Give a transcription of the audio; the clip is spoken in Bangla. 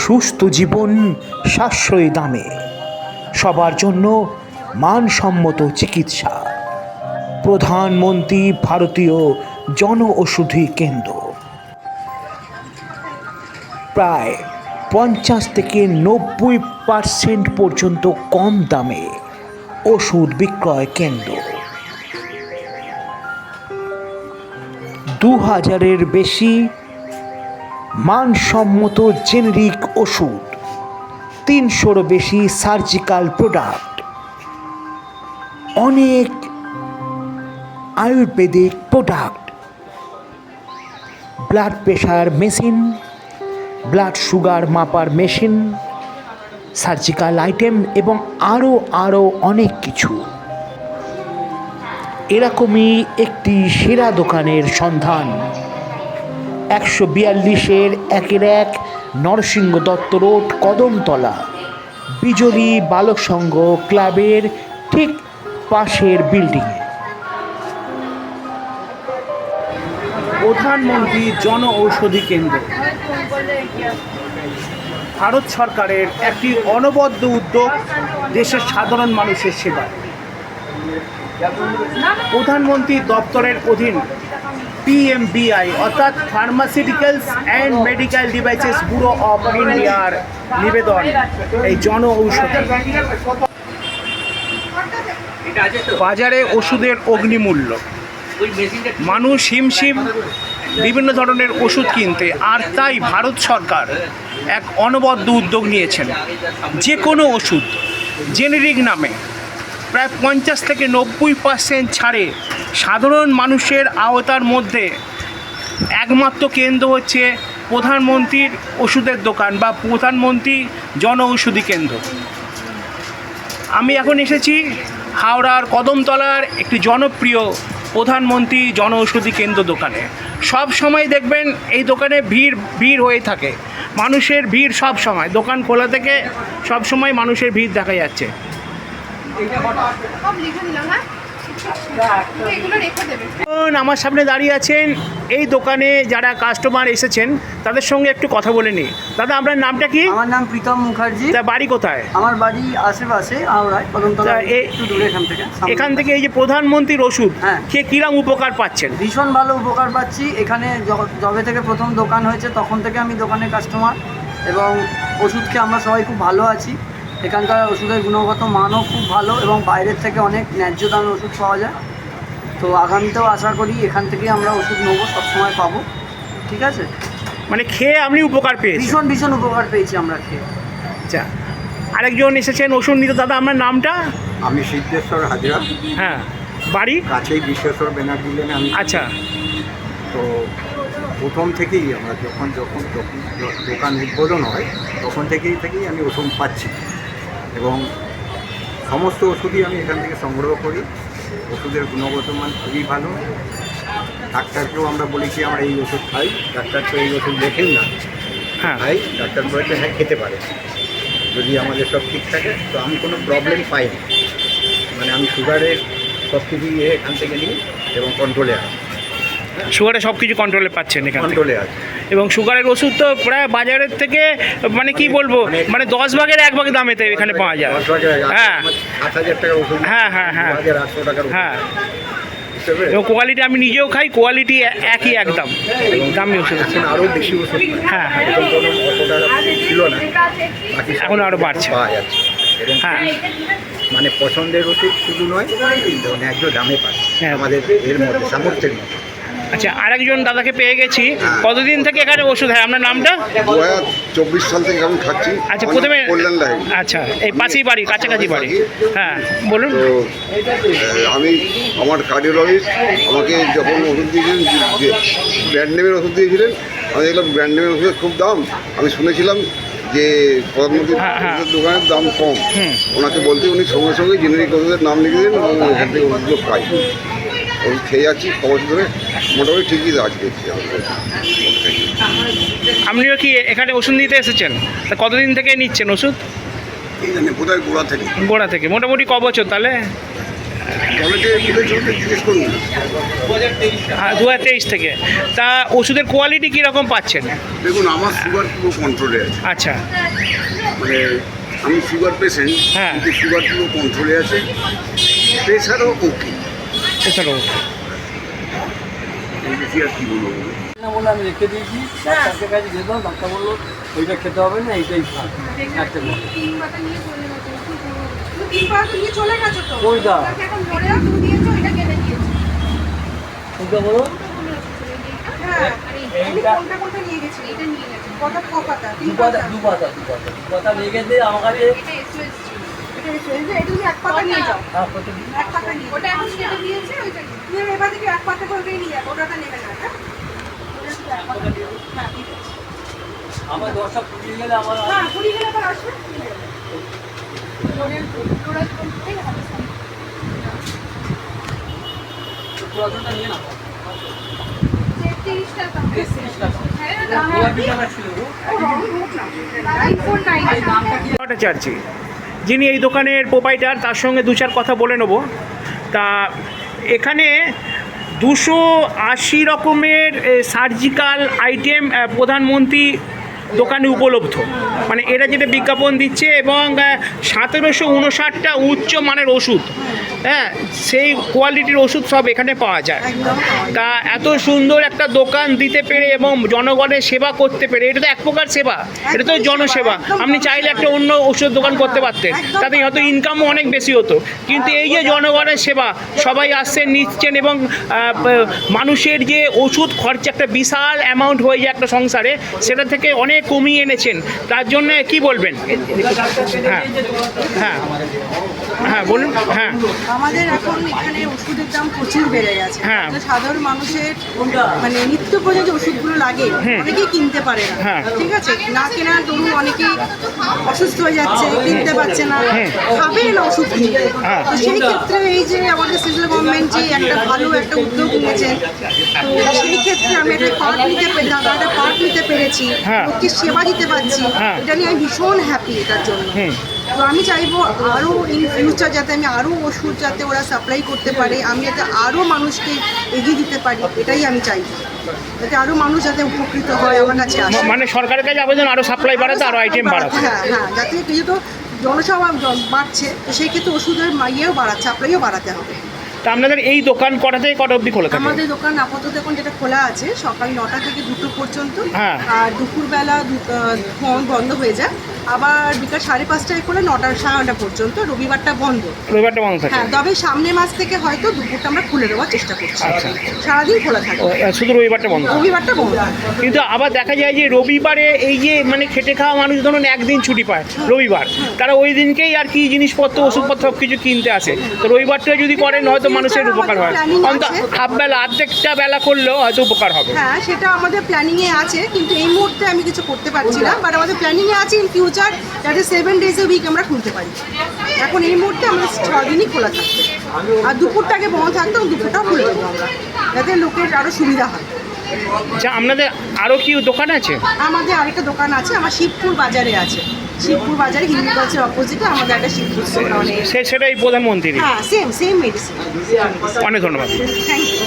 সুস্থ জীবন সাশ্রয়ী দামে, সবার জন্য মানসম্মত চিকিৎসা। প্রধানমন্ত্রী ভারতীয় জন ঔষধি কেন্দ্র। প্রায় 50 থেকে 90% পর্যন্ত কম দামে ওষুধ বিক্রয় কেন্দ্র। 2000-এর বেশি মানসম্মত জেনেরিক ওষুধ, 300-রও বেশি সার্জিক্যাল প্রোডাক্ট, অনেক Ayurvedic product, blood pressure machine, blood sugar মাপার মেশিন, সার্জিক্যাল আইটেম এবং আরও অনেক কিছু। এরকমই একটি সেরা দোকানের সন্ধান 142-এর 1-1 নরসিংহ দত্ত রোড, কদমতলা, বিজলি বালক সংঘ ক্লাবের ঠিক পাশের বিল্ডিংয়ে। প্রধানমন্ত্রী জন ঔষধি কেন্দ্র ভারত সরকারের একটি অনবদ্য উদ্যোগ দেশের সাধারণ মানুষের সেবায়। প্রধানমন্ত্রী দপ্তরের অধীন PMBI অর্থাৎ pharmaceuticals and medical devices bureau of ইন্ডিয়ার নিবেদন এই জন ঔষধি। বাজারে ওষুধের অগ্নিমূল্য, মানুষ হিমশিম বিভিন্ন ধরনের ওষুধ কিনতে, আর তাই ভারত সরকার এক অনবদ্য উদ্যোগ নিয়েছেন। যে কোনো ওষুধ জেনেরিক নামে প্রায় 50 থেকে 90% ছাড়ে সাধারণ মানুষের আওতার মধ্যে একমাত্র কেন্দ্র হচ্ছে প্রধানমন্ত্রীর ওষুধের দোকান বা প্রধানমন্ত্রী জন ঔষধি কেন্দ্র। আমি এখন এসেছি হাওড়ার কদমতলার একটি জনপ্রিয় প্রধানমন্ত্রী জন ঔষধি কেন্দ্র দোকানে। সব সময় দেখবেন এই দোকানে ভিড় হয়ে থাকে, মানুষের ভিড় সব সময়। দোকান খোলা থেকে সব সময় মানুষের ভিড় দেখা যাচ্ছে। আমার সামনে দাঁড়িয়ে আছেন এই দোকানে যারা কাস্টমার এসেছেন, তাদের সঙ্গে একটু কথা বলে নিই। দাদা, আপনার নামটা কি? আমার নাম প্রীতম মুখার্জি। তা বাড়ি কোথায়? আমার বাড়ি আশেপাশে হাওড়ায়, কদমতলা একটু দূরে এখান থেকে এই যে প্রধানমন্ত্রীর ওষুধ, হ্যাঁ, কিরকম উপকার পাচ্ছেন? ভীষণ ভালো উপকার পাচ্ছি। এখানে যবে থেকে প্রথম দোকান হয়েছে তখন থেকে আমি দোকানের কাস্টমার, এবং ওষুধ খেয়ে আমরা সবাই খুব ভালো আছি। এখানকার ওষুধের গুণগত মানও খুব ভালো এবং বাইরের থেকে অনেক ন্যায্য দামে ওষুধ পাওয়া যায়। তো আগামীতেও আশা করি এখান থেকেই আমরা ওষুধ নেবো, সবসময় পাবো। ঠিক আছে, মানে খেয়ে আপনি উপকার পেয়েছেন? ভীষণ উপকার পেয়েছি আমরা খেয়ে। আচ্ছা, আরেকজন এসেছেন ওষুধ নিতে। দাদা, আপনার নামটা? আমি সিদ্ধেশ্বর হাজরা। হ্যাঁ, বাড়ি কাছেই বিশ্বেশ্বর ব্যানার্জি লেনে আমি। আচ্ছা, তো প্রথম থেকেই আমরা যখন দোকান উদ্বোধন হয় তখন থেকেই আমি ওষুধ পাচ্ছি, এবং সমস্ত ওষুধই আমি এখান থেকে সংগ্রহ করি। ওষুধের গুণগত মান খুবই ভালো। ডাক্তারকেও আমরা বলি কি আমরা এই ওষুধ খাই, ডাক্তার তো এই ওষুধ দেখেন না। হ্যাঁ, খাই, ডাক্তার বলেছে হ্যাঁ খেতে পারে যদি আমাদের সব ঠিক থাকে। তো আমি কোনো প্রবলেম পাইনি, মানে আমি সুগারের সব কিছু এখান থেকে নিই এবং কন্ট্রোলে আছে। সুগারে সব কিছু কন্ট্রোলে পাচ্ছেন এখানে? কন্ট্রোলে আছে। এবং সুগারের ওষুধ তো প্রায় বাজারের থেকে মানে কি বলবো, মানে 10 ভাগের 1 ভাগ দামেতে এখানে পাওয়া যায়। 10 ভাগের 1 ভাগ। হ্যাঁ, 7,000 টাকার ওষুধ। হ্যাঁ, 800 টাকার। হ্যাঁ, এবং কোয়ালিটি আমি নিজেও খাই, কোয়ালিটি একই একদম দামি ওষুধ। এখন আরও বেশি ওষুধ। হ্যাঁ, এখন তো অত টাকা ছিল না, বাকি এখন আরও বাড়ছে। পাওয়া যাচ্ছে। এবং হ্যাঁ, মানে পছন্দের ওষুধ শুধু নয়, ন্যায্য দামে পায় আমাদের এর মধ্যে সামর্থ্যের মধ্যে। আচ্ছা, আরেকজন দাদাকে পেয়ে গেছি। কতদিন থেকে এখানে ওষুধ হয়? আপনার নামটা? 2024 সাল থেকে আমি খাচ্ছি। আচ্ছা, প্রথমে কল্যাণ লাইন। আচ্ছা, এই পাশেই বাড়ি, কাছাকাছি বাড়ি। হ্যাঁ, বলুন। তো আমি আমার কার্ডিওলজিস্ট আমাকে যখন ওষুধ দিয়েছিলেন, ব্র্যান্ড নেমের ওষুধ দিয়েছিলেন, আমি দেখলাম ব্র্যান্ড নেমের ওষুধের খুব দাম। আমি শুনেছিলাম যে প্রধানমন্ত্রীর ওষুধের দোকানের দাম কম। ওনাকে বলতে উনি সঙ্গে সঙ্গে জেনেরিক ওষুধের নাম লিখে দিলেন এবং এখান থেকে ওষুধগুলো পাই। ওষুধ খেয়ে যাচ্ছি 6 বছর ধরে, মোটামুটি ঠিকই আছে দেখছি। আপনিও কি এখানে ওষুধ নিতে এসেছেন? তা কতদিন থেকে নিচ্ছেন ওষুধ? এই জানি বোধহয় গোড়া থেকে। গোড়া থেকে। মোটামুটি ক বছর তাহলে? জলেতে তুলেছে ওটা জিজ্ঞেস করুন। 2023 থেকে। তা ওষুধের কোয়ালিটি কীরকম পাচ্ছেন? দেখুন, আমার সুগার পুরো কন্ট্রোলে আছে, আচ্ছা, মানে আমি সুগার পেশেন্ট, হ্যাঁ। কিন্তু সুগার পুরো কন্ট্রোলে আছে, প্রেশারও ওকে। এছাড়াও এই বেশি আর কি বলবো। না বলে আমি রেখে দিয়েছি, ডাক্তারের কাছে যেতাম, ডাক্তার বললো ওইটা খেতে হবে না, এইটাই খান একটা বলে। কোনটা? কোনটা বলো? দুপাতা নিয়ে গেছে আমার কাছে। আমার 10টা ফুরিয়ে গেলে আমার পুরাতনটা নিয়ে না। ভট্টাচার্য, যিনি এই দোকানের প্রোপাইটার, তার সঙ্গে দু চার কথা বলে নেব। তা এখানে 280 রকমের সার্জিক্যাল আইটেম প্রধানমন্ত্রী দোকানে উপলব্ধ, মানে এরা যেটা বিজ্ঞাপন দিচ্ছে, এবং 1759টা উচ্চ মানের ওষুধ, হ্যাঁ, সেই কোয়ালিটির ওষুধ সব এখানে পাওয়া যায়। তা এত সুন্দর একটা দোকান দিতে পেরে এবং জনগণের সেবা করতে পেরে, এটা তো এক প্রকার সেবা, এটা তো জনসেবা। আপনি চাইলে একটা অন্য ওষুধ দোকান করতে পারতেন, তাতে হয়তো ইনকামও অনেক বেশি হতো, কিন্তু এই যে জনগণের সেবা, সবাই আসছেন, নিচ্ছেন, এবং মানুষের যে ওষুধ খরচা একটা বিশাল অ্যামাউন্ট হয়ে যায় একটা সংসারে, সেটা থেকে অনেক কমিয়ে এনেছেন, তার জন্য কি বলবেন? হ্যাঁ হ্যাঁ হ্যাঁ বলুন। হ্যাঁ, আমাদের এখন এখানে ওষুধের দাম প্রচুর বেড়ে গেছে। হ্যাঁ। তো সাধারণ মানুষের মানে নিত্য প্রয়োজনীয় ওষুধগুলো লাগে, অনেকেই কিনতে পারে না। হ্যাঁ। ঠিক আছে, না কেনার দরুন অনেকেই অসুস্থ হয়ে যাচ্ছে, কিনতে পারছে না, খাবে না ওষুধ কিনতে। হ্যাঁ। তো সেই ক্ষেত্রে এই যে আমাদের সেন্ট্রাল গভর্নমেন্ট যে একটা ভালো একটা উদ্যোগ নিয়েছে, তো সেই ক্ষেত্রে আমি একটা পার্ট নিতে পেরেছি, হ্যাঁ। লোককে সেবা দিতে পারছি, হ্যাঁ। এটা নিয়ে আমি ভীষণ হ্যাপি এটার জন্য। তো আমি চাইবো আরও ইন ফিউচার যাতে আমি আরও ওষুধ যাতে ওরা সাপ্লাই করতে পারে, আমি যাতে আরও মানুষকে এগিয়ে দিতে পারি, এটাই আমি চাইবো, যাতে আরও মানুষ যাতে উপকৃত হয় আমার কাছে আসে। মানে সরকারের কাছে আবেদন আরও সাপ্লাই বাড়াতে, আরও আইটেম বাড়াতে। হ্যাঁ হ্যাঁ, যাতে যেহেতু জনসভা বাড়ছে, তো সেই ক্ষেত্রে ওষুধের ইয়েও বাড়াচ্ছে, সাপ্লাইও বাড়াতে হবে। তা আপনাদের এই দোকান কটা থেকে কটা অবধি খোলা থাকে? আমাদের দোকান আপাতত এখন যেটা খোলা আছে সকাল 9টা থেকে 2টো পর্যন্ত, হ্যাঁ। আর দুপুরবেলা বন্ধ হয়ে যায়, আবার বিকাল 5:30টায় খোলা, 9টা 9:30 পর্যন্ত, রবিবারটা বন্ধ। রবিবারটা বন্ধ থাকে? হ্যাঁ, তবে সামনের মাস থেকে হয়তো দুপুরটা আমরা খুলে দেওয়ার চেষ্টা করছি। আচ্ছা। সারাদিন খোলা থাকে, শুধু রবিবারটা বন্ধ? রবিবারটা বন্ধ। কিন্তু আবার দেখা যায় যে রবিবারে এই যে মানে খেটে খাওয়া মানুষ ধরুন একদিন ছুটি পায় রবিবার, তারা ওই দিনকেই আর কি জিনিসপত্র, ওষুধপত্র সব কিছু কিনতে আসে। তো রবিবারটা যদি করেন হয়তো মানুষের উপকার হয়, অন্তত হাফ বেলা, অর্ধেকটা বেলা করলেও হয়তো উপকার হবে। হ্যাঁ, সেটা আমাদের প্ল্যানিংয়ে আছে, কিন্তু এই মুহূর্তে আমি কিছু করতে পারছি না, বাট আমাদের প্ল্যানিংয়ে আছে ইন ফিউচার যাতে 7 days a week আমরা খুলতে পারি। এখন এই মুহূর্তে আমাদের 6 দিনই খোলা থাকবে, আর দুপুরটাকে বন্ধ থাকতো, দুপুরটাও খুলে দেবো আমরা, যাতে লোকের আরও সুবিধা হয়। আচ্ছা, আপনাদের আরও কি দোকান আছে? আমাদের আরেকটা দোকান আছে, আমার শিবপুর বাজারে আছে, শিবপুর বাজারে হিন্দি কলেজের অপোজিটে আমাদের একটা শিবপুর দোকান। সেটাই প্রধানমন্ত্রী। হ্যাঁ, সেম মেডিসিন। অনেক ধন্যবাদ। Thank you.